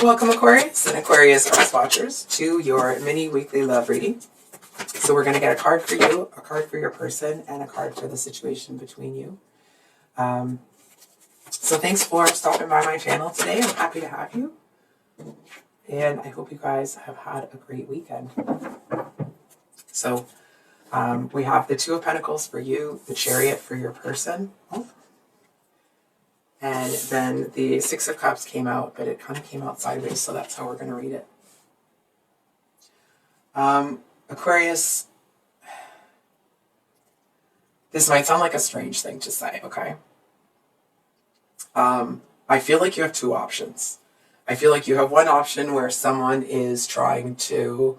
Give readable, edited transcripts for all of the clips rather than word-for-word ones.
Welcome Aquarius and Aquarius Earth Watchers to your mini weekly love reading. So we're going to get a card for you, a card for your person, and a card for the situation between you. So thanks for stopping by my channel today. I'm happy to have you. And I hope you guys have had a great weekend. So we have the Two of Pentacles for you, the Chariot for your person. And then the Six of Cups came out, but it kind of came out sideways, so that's how we're going to read it. Aquarius, this might sound like a strange thing to say, okay? I feel like you have two options. I feel like you have one option where someone is trying to,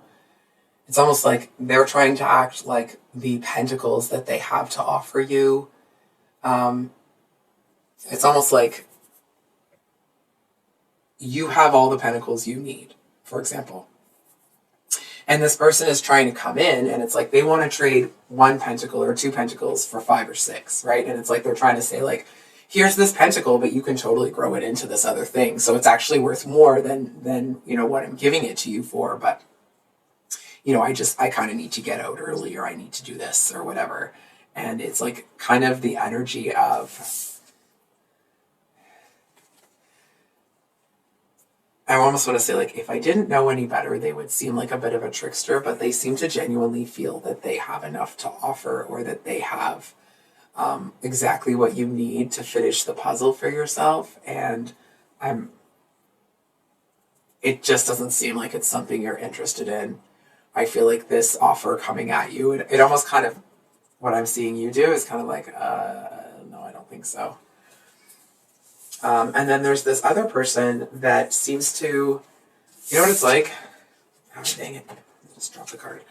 it's almost like they're trying to act like the pentacles that they have to offer you. It's almost like you have all the pentacles you need, for example. And this person is trying to come in, and it's like they want to trade one pentacle or two pentacles for 5 or 6, right? And it's like they're trying to say, like, here's this pentacle, but you can totally grow it into this other thing. So it's actually worth more than you know, what I'm giving it to you for. But, you know, I kind of need to get out early, or I need to do this or whatever. And it's like kind of the energy of, I almost want to say, like, if I didn't know any better, they would seem like a bit of a trickster, but they seem to genuinely feel that they have enough to offer, or that they have exactly what you need to finish the puzzle for yourself. And it just doesn't seem like it's something you're interested in. I feel like this offer coming at you, it almost kind of, what I'm seeing you do is kind of like, no, I don't think so. And then there's this other person that seems to, you know what it's like? Oh, dang it. Just drop the card.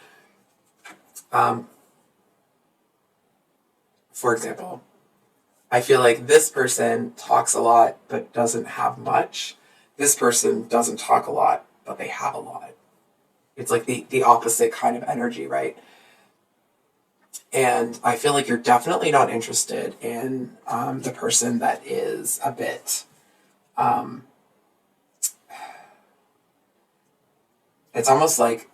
For example, I feel like this person talks a lot but doesn't have much. This person doesn't talk a lot, but they have a lot. It's like the opposite kind of energy, right? And I feel like you're definitely not interested in the person that is a bit, it's almost like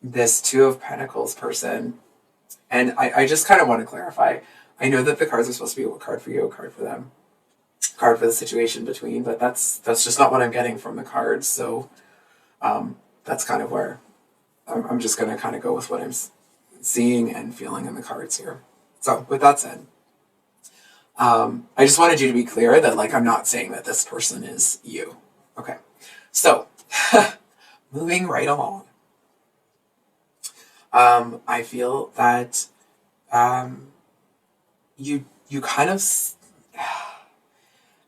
this Two of Pentacles person. And I just kind of want to clarify. I know that the cards are supposed to be a card for you, a card for them, a card for the situation between, but that's just not what I'm getting from the cards. So that's kind of where I'm just going to kind of go with what I'm seeing and feeling in the cards here. So with that said, I just wanted you to be clear that, like, I'm not saying that this person is you. Okay. So moving right along. I feel that you kind of,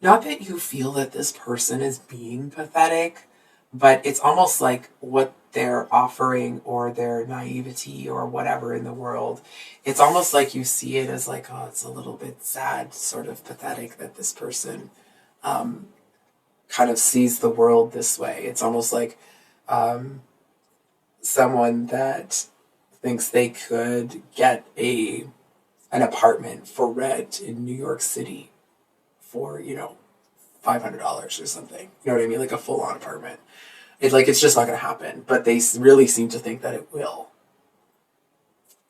not that you feel that this person is being pathetic, but it's almost like what they're offering, or their naivety, or whatever in the world. It's almost like you see it as like, oh, it's a little bit sad, sort of pathetic that this person kind of sees the world this way. It's almost like someone that thinks they could get an apartment for rent in New York City for, you know, $500 or something. You know what I mean? Like a full-on apartment. It's just not going to happen. But they really seem to think that it will.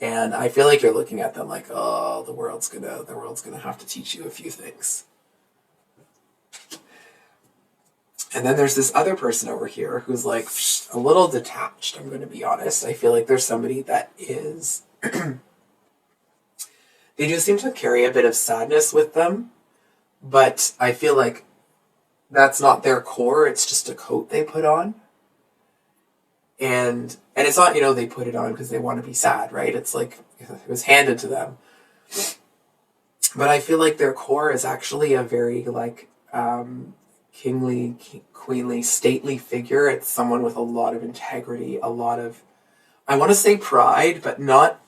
And I feel like you're looking at them like, oh, the world's gonna have to teach you a few things. And then there's this other person over here who's like a little detached, I'm going to be honest. I feel like there's somebody that is, they do seem to carry a bit of sadness with them, but I feel like that's not their core. It's just a coat they put on. And it's not, you know, they put it on because they want to be sad, right? It's like it was handed to them. But I feel like their core is actually a very, like, kingly, queenly, stately figure. It's someone with a lot of integrity, a lot of, I want to say pride, but not,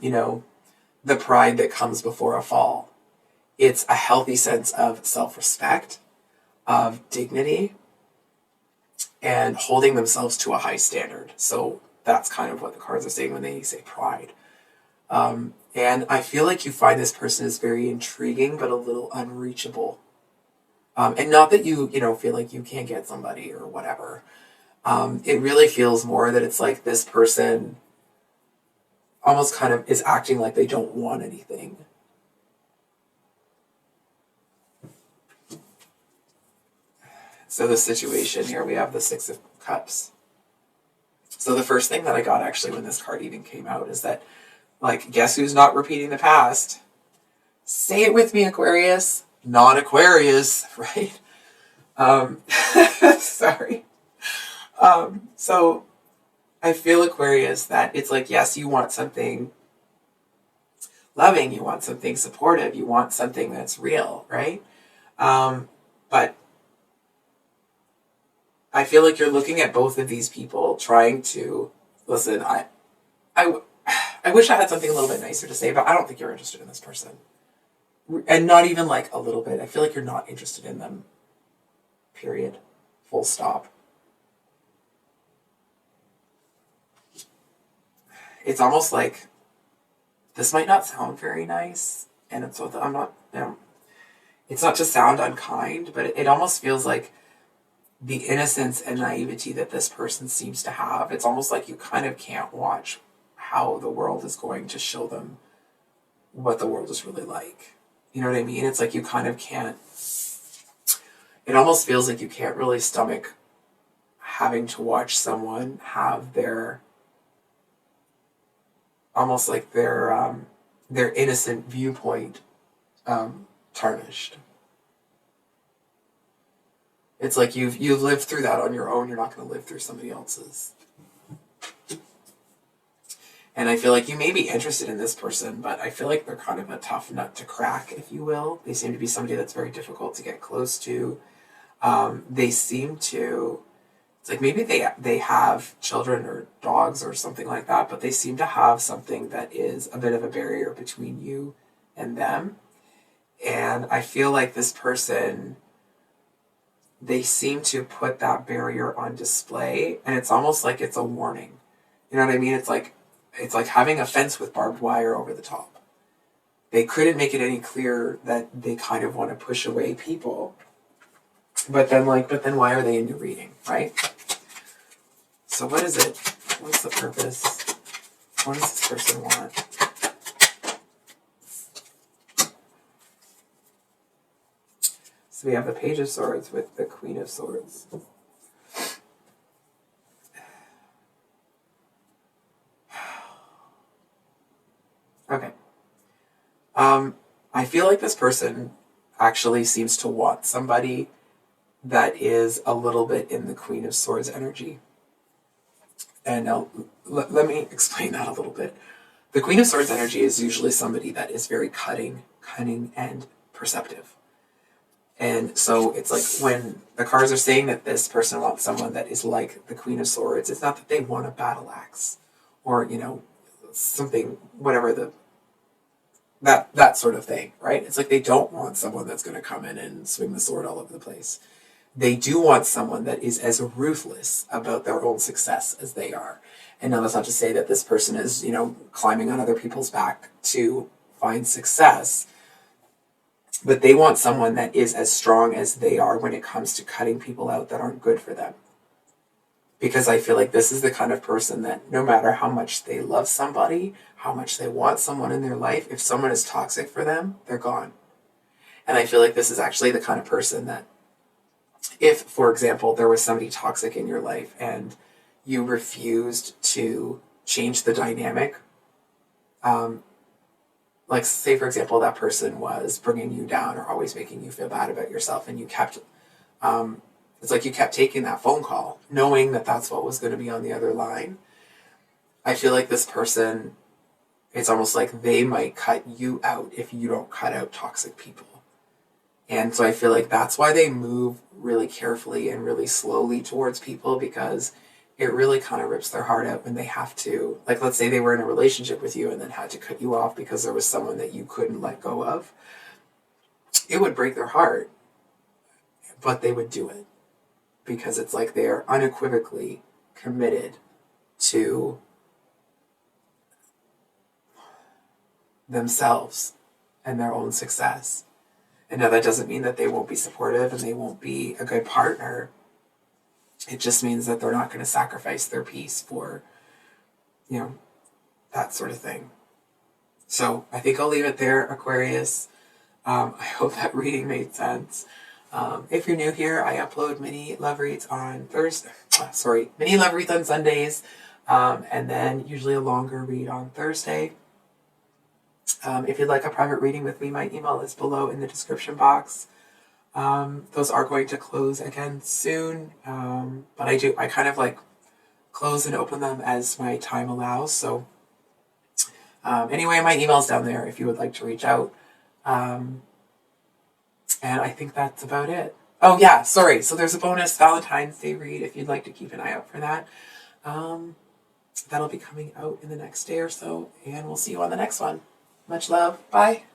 you know, the pride that comes before a fall. It's a healthy sense of self-respect, of dignity, and holding themselves to a high standard. So that's kind of what the cards are saying when they say pride. And I feel like you find this person is very intriguing, but a little unreachable. And not that you feel like you can't get somebody or whatever. It really feels more that it's like this person almost kind of is acting like they don't want anything. So the situation here, we have the Six of Cups. So the first thing that I got actually when this card even came out is that, like, guess who's not repeating the past? Say it with me, Aquarius. Non-Aquarius, right? Sorry. So I feel, Aquarius, that it's like, yes, you want something loving, you want something supportive, you want something that's real, right? But I feel like you're looking at both of these people trying to listen. I wish I had something a little bit nicer to say, but I don't think you're interested in this person, and not even like a little bit. I feel like you're not interested in them. Period. Full stop. It's almost like this might not sound very nice, and it's so I'm not. It's not to sound unkind, but it almost feels like the innocence and naivety that this person seems to have. It's almost like you kind of can't watch how the world is going to show them what the world is really like. You know what I mean? It's like you kind of can't. It almost feels like you can't really stomach having to watch someone have their almost like their innocent viewpoint tarnished. It's like you've lived through that on your own. You're not going to live through somebody else's. And I feel like you may be interested in this person, but I feel like they're kind of a tough nut to crack, if you will. They seem to be somebody that's very difficult to get close to. They seem to, it's like maybe they have children or dogs or something like that, but they seem to have something that is a bit of a barrier between you and them. And I feel like this person, they seem to put that barrier on display, and it's almost like it's a warning. You know what I mean? It's like having a fence with barbed wire over the top. They couldn't make it any clearer that they kind of want to push away people. But then why are they in your reading, right? So what is it? What's the purpose? What does this person want? So we have the Page of Swords with the Queen of Swords. Okay. I feel like this person actually seems to want somebody that is a little bit in the Queen of Swords energy. And now, let me explain that a little bit. The Queen of Swords energy is usually somebody that is very cunning, and perceptive. And so it's like when the cards are saying that this person wants someone that is like the Queen of Swords, it's not that they want a battle axe or, something, whatever that sort of thing, right? It's like they don't want someone that's going to come in and swing the sword all over the place. They do want someone that is as ruthless about their own success as they are. And now that's not to say that this person is, climbing on other people's back to find success, but they want someone that is as strong as they are when it comes to cutting people out that aren't good for them. Because I feel like this is the kind of person that no matter how much they love somebody, how much they want someone in their life, if someone is toxic for them, they're gone. And I feel like this is actually the kind of person that if, for example, there was somebody toxic in your life and you refused to change the dynamic, like say, for example, that person was bringing you down or always making you feel bad about yourself and you kept, it's like you kept taking that phone call, knowing that that's what was going to be on the other line. I feel like this person, it's almost like they might cut you out if you don't cut out toxic people. And so I feel like that's why they move really carefully and really slowly towards people, because it really kind of rips their heart out when they have to, like, let's say they were in a relationship with you and then had to cut you off because there was someone that you couldn't let go of. It would break their heart, but they would do it because it's like they are unequivocally committed to themselves and their own success. And now that doesn't mean that they won't be supportive and they won't be a good partner. It just means that they're not going to sacrifice their peace for, you know, that sort of thing. So I think I'll leave it there, Aquarius. I hope that reading made sense. If you're new here, I upload mini love reads on mini love reads on Sundays, and then usually a longer read on Thursday. If you'd like a private reading with me, my email is below in the description box. Those are going to close again soon, but I kind of like close and open them as my time allows. So anyway, my email's down there if you would like to reach out. And I think that's about it. Oh yeah, sorry. So there's a bonus Valentine's Day read if you'd like to keep an eye out for that. That'll be coming out in the next day or so, and we'll see you on the next one. Much love. Bye.